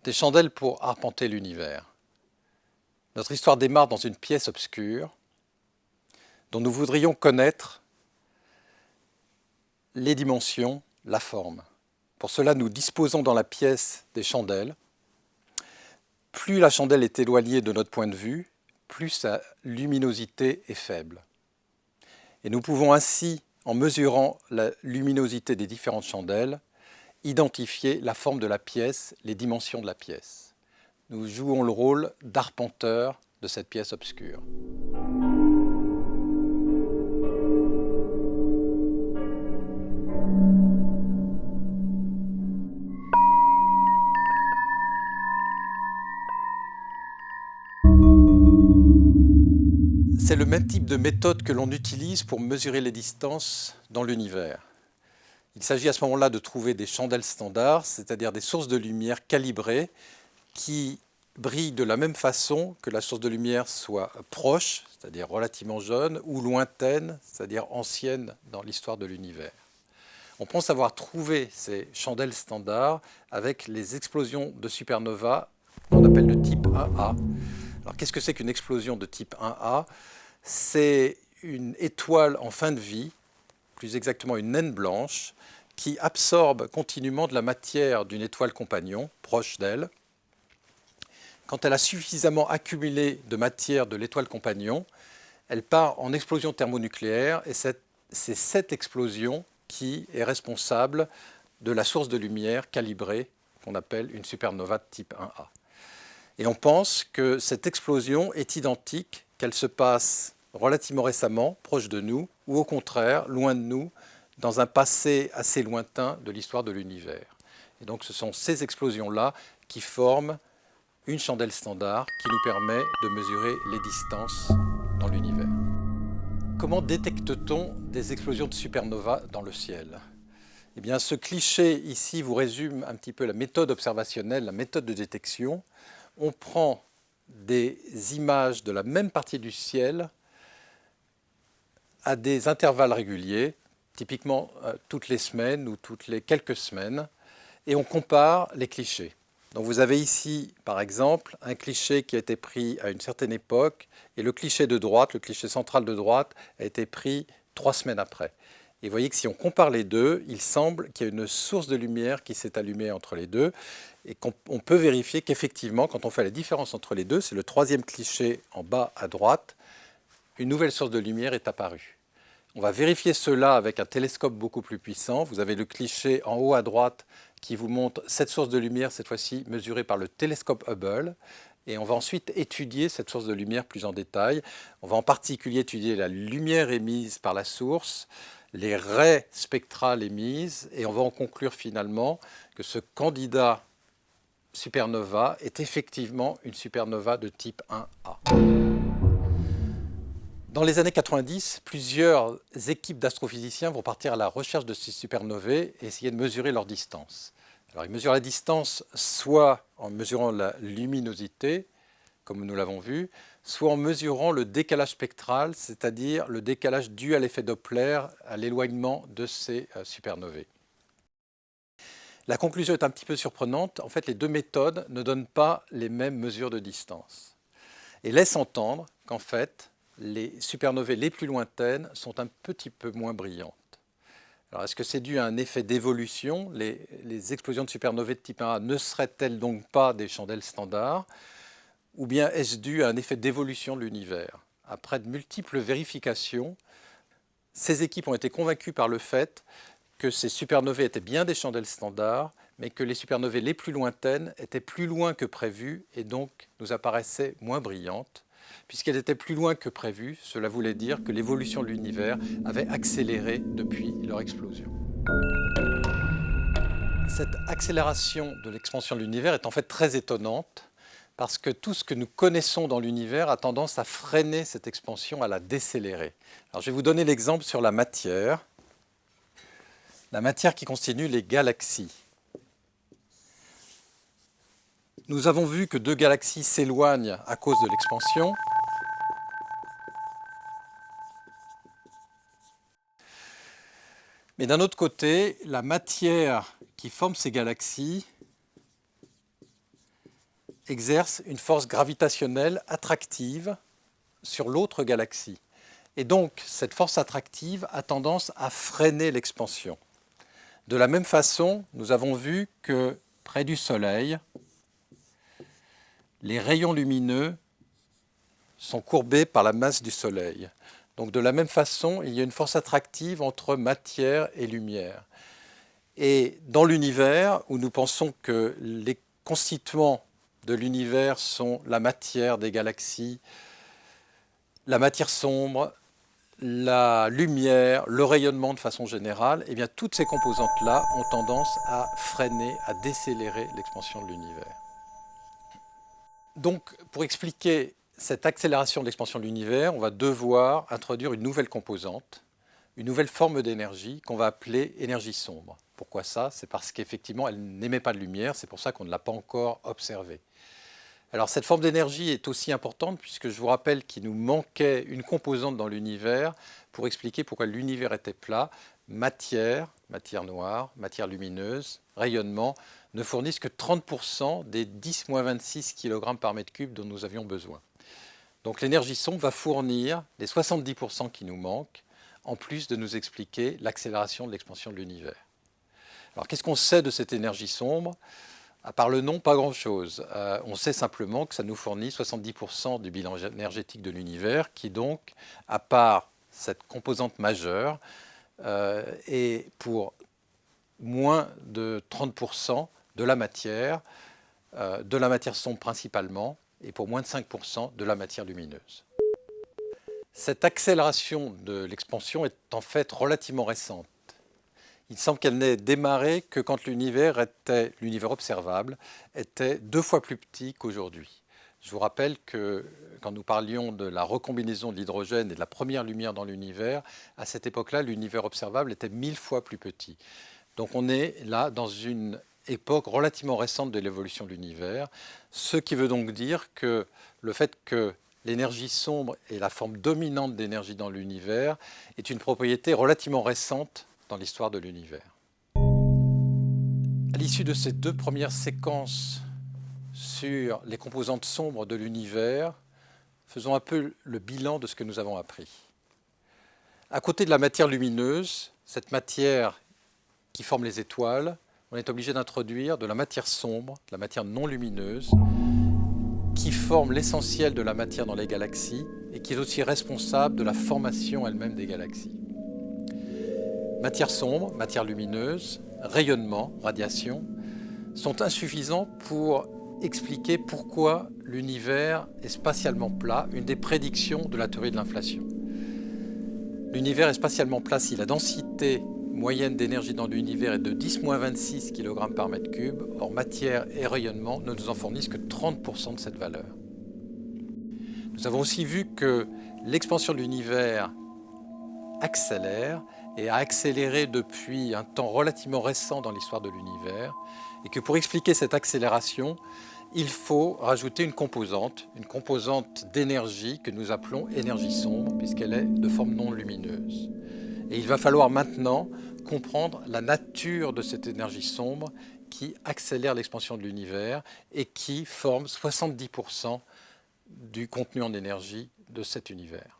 Des chandelles pour arpenter l'univers. Notre histoire démarre dans une pièce obscure dont nous voudrions connaître les dimensions, la forme. Pour cela, nous disposons dans la pièce des chandelles. Plus la chandelle est éloignée de notre point de vue, plus sa luminosité est faible. Et nous pouvons ainsi, en mesurant la luminosité des différentes chandelles, identifier la forme de la pièce, les dimensions de la pièce. Nous jouons le rôle d'arpenteur de cette pièce obscure. C'est le même type de méthode que l'on utilise pour mesurer les distances dans l'univers. Il s'agit à ce moment-là de trouver des chandelles standards, c'est-à-dire des sources de lumière calibrées qui brillent de la même façon que la source de lumière soit proche, c'est-à-dire relativement jeune, ou lointaine, c'est-à-dire ancienne dans l'histoire de l'univers. On pense avoir trouvé ces chandelles standards avec les explosions de supernovas qu'on appelle de type 1A. Alors qu'est-ce que c'est qu'une explosion de type 1A? C'est une étoile en fin de vie, plus exactement une naine blanche, qui absorbe continuellement de la matière d'une étoile compagnon, proche d'elle. Quand elle a suffisamment accumulé de matière de l'étoile compagnon, elle part en explosion thermonucléaire et c'est cette explosion qui est responsable de la source de lumière calibrée qu'on appelle une supernova de type 1A. Et on pense que cette explosion est identique, qu'elle se passe relativement récemment, proche de nous, ou au contraire, loin de nous, dans un passé assez lointain de l'histoire de l'univers. Et donc ce sont ces explosions-là qui forment une chandelle standard qui nous permet de mesurer les distances dans l'univers. Comment détecte-t-on des explosions de supernovas dans le ciel? Eh bien, ce cliché ici vous résume un petit peu la méthode observationnelle, la méthode de détection. On prend des images de la même partie du ciel à des intervalles réguliers, typiquement toutes les semaines ou toutes les quelques semaines, et on compare les clichés. Donc vous avez ici, par exemple, un cliché qui a été pris à une certaine époque, et le cliché de droite, le cliché central de droite, a été pris 3 semaines après. Et vous voyez que si on compare les deux, il semble qu'il y a une source de lumière qui s'est allumée entre les deux, et qu'on peut vérifier qu'effectivement, quand on fait la différence entre les deux, c'est le troisième cliché en bas à droite, une nouvelle source de lumière est apparue. On va vérifier cela avec un télescope beaucoup plus puissant. Vous avez le cliché en haut à droite qui vous montre cette source de lumière, cette fois-ci mesurée par le télescope Hubble. Et on va ensuite étudier cette source de lumière plus en détail. On va en particulier étudier la lumière émise par la source, les raies spectrales émises, et on va en conclure finalement que ce candidat supernova est effectivement une supernova de type 1A. Dans les années 90, plusieurs équipes d'astrophysiciens vont partir à la recherche de ces supernovae et essayer de mesurer leur distance. Alors, ils mesurent la distance soit en mesurant la luminosité, comme nous l'avons vu, soit en mesurant le décalage spectral, c'est-à-dire le décalage dû à l'effet Doppler, à l'éloignement de ces supernovae. La conclusion est un petit peu surprenante. En fait, les deux méthodes ne donnent pas les mêmes mesures de distance et laissent entendre qu'en fait, les supernovae les plus lointaines sont un petit peu moins brillantes. Alors, est-ce que c'est dû à un effet d'évolution? Les explosions de supernovae de type 1A ne seraient-elles donc pas des chandelles standards? Ou bien est-ce dû à un effet d'évolution de l'univers? Après de multiples vérifications, ces équipes ont été convaincues par le fait que ces supernovae étaient bien des chandelles standards, mais que les supernovae les plus lointaines étaient plus loin que prévu et donc nous apparaissaient moins brillantes. Puisqu'elles étaient plus loin que prévu, cela voulait dire que l'évolution de l'univers avait accéléré depuis leur explosion. Cette accélération de l'expansion de l'univers est en fait très étonnante parce que tout ce que nous connaissons dans l'univers a tendance à freiner cette expansion, à la décélérer. Alors, je vais vous donner l'exemple sur la matière qui constitue les galaxies. Nous avons vu que deux galaxies s'éloignent à cause de l'expansion. Mais d'un autre côté, la matière qui forme ces galaxies exerce une force gravitationnelle attractive sur l'autre galaxie. Et donc, cette force attractive a tendance à freiner l'expansion. De la même façon, nous avons vu que près du Soleil, les rayons lumineux sont courbés par la masse du Soleil. Donc de la même façon, il y a une force attractive entre matière et lumière. Et dans l'univers, où nous pensons que les constituants de l'univers sont la matière des galaxies, la matière sombre, la lumière, le rayonnement de façon générale, eh bien toutes ces composantes-là ont tendance à freiner, à décélérer l'expansion de l'univers. Donc, pour expliquer cette accélération de l'expansion de l'univers, on va devoir introduire une nouvelle composante, une nouvelle forme d'énergie qu'on va appeler énergie sombre. Pourquoi ça? C'est parce qu'effectivement, elle n'émet pas de lumière, c'est pour ça qu'on ne l'a pas encore observée. Alors cette forme d'énergie est aussi importante puisque je vous rappelle qu'il nous manquait une composante dans l'univers pour expliquer pourquoi l'univers était plat. Matière, matière noire, matière lumineuse, rayonnement ne fournissent que 30% des 10-26 kg par mètre cube dont nous avions besoin. Donc l'énergie sombre va fournir les 70% qui nous manquent, en plus de nous expliquer l'accélération de l'expansion de l'univers. Alors qu'est-ce qu'on sait de cette énergie sombre? À part le nom, pas grand-chose. On sait simplement que ça nous fournit 70% du bilan énergétique de l'univers, qui donc, à part cette composante majeure, est pour moins de 30% de la matière sombre principalement, et pour moins de 5% de la matière lumineuse. Cette accélération de l'expansion est en fait relativement récente. Il semble qu'elle n'ait démarré que quand l'univers observable était 2 fois plus petit qu'aujourd'hui. Je vous rappelle que quand nous parlions de la recombinaison de l'hydrogène et de la première lumière dans l'univers, à cette époque-là, l'univers observable était 1000 fois plus petit. Donc on est là dans une époque relativement récente de l'évolution de l'univers, ce qui veut donc dire que le fait que l'énergie sombre est la forme dominante d'énergie dans l'univers est une propriété relativement récente dans l'histoire de l'univers. À l'issue de ces 2 premières séquences sur les composantes sombres de l'univers, faisons un peu le bilan de ce que nous avons appris. À côté de la matière lumineuse, cette matière qui forme les étoiles, on est obligé d'introduire de la matière sombre, de la matière non lumineuse, qui forme l'essentiel de la matière dans les galaxies et qui est aussi responsable de la formation elle-même des galaxies. Matière sombre, matière lumineuse, rayonnement, radiation, sont insuffisants pour expliquer pourquoi l'univers est spatialement plat, une des prédictions de la théorie de l'inflation. L'univers est spatialement plat si la densité moyenne d'énergie dans l'univers est de 10-26 kg par mètre cube, or matière et rayonnement ne nous en fournissent que 30% de cette valeur. Nous avons aussi vu que l'expansion de l'univers accélère et a accéléré depuis un temps relativement récent dans l'histoire de l'univers, et que pour expliquer cette accélération, il faut rajouter une composante d'énergie que nous appelons énergie sombre, puisqu'elle est de forme non lumineuse. Et il va falloir maintenant comprendre la nature de cette énergie sombre qui accélère l'expansion de l'univers et qui forme 70% du contenu en énergie de cet univers.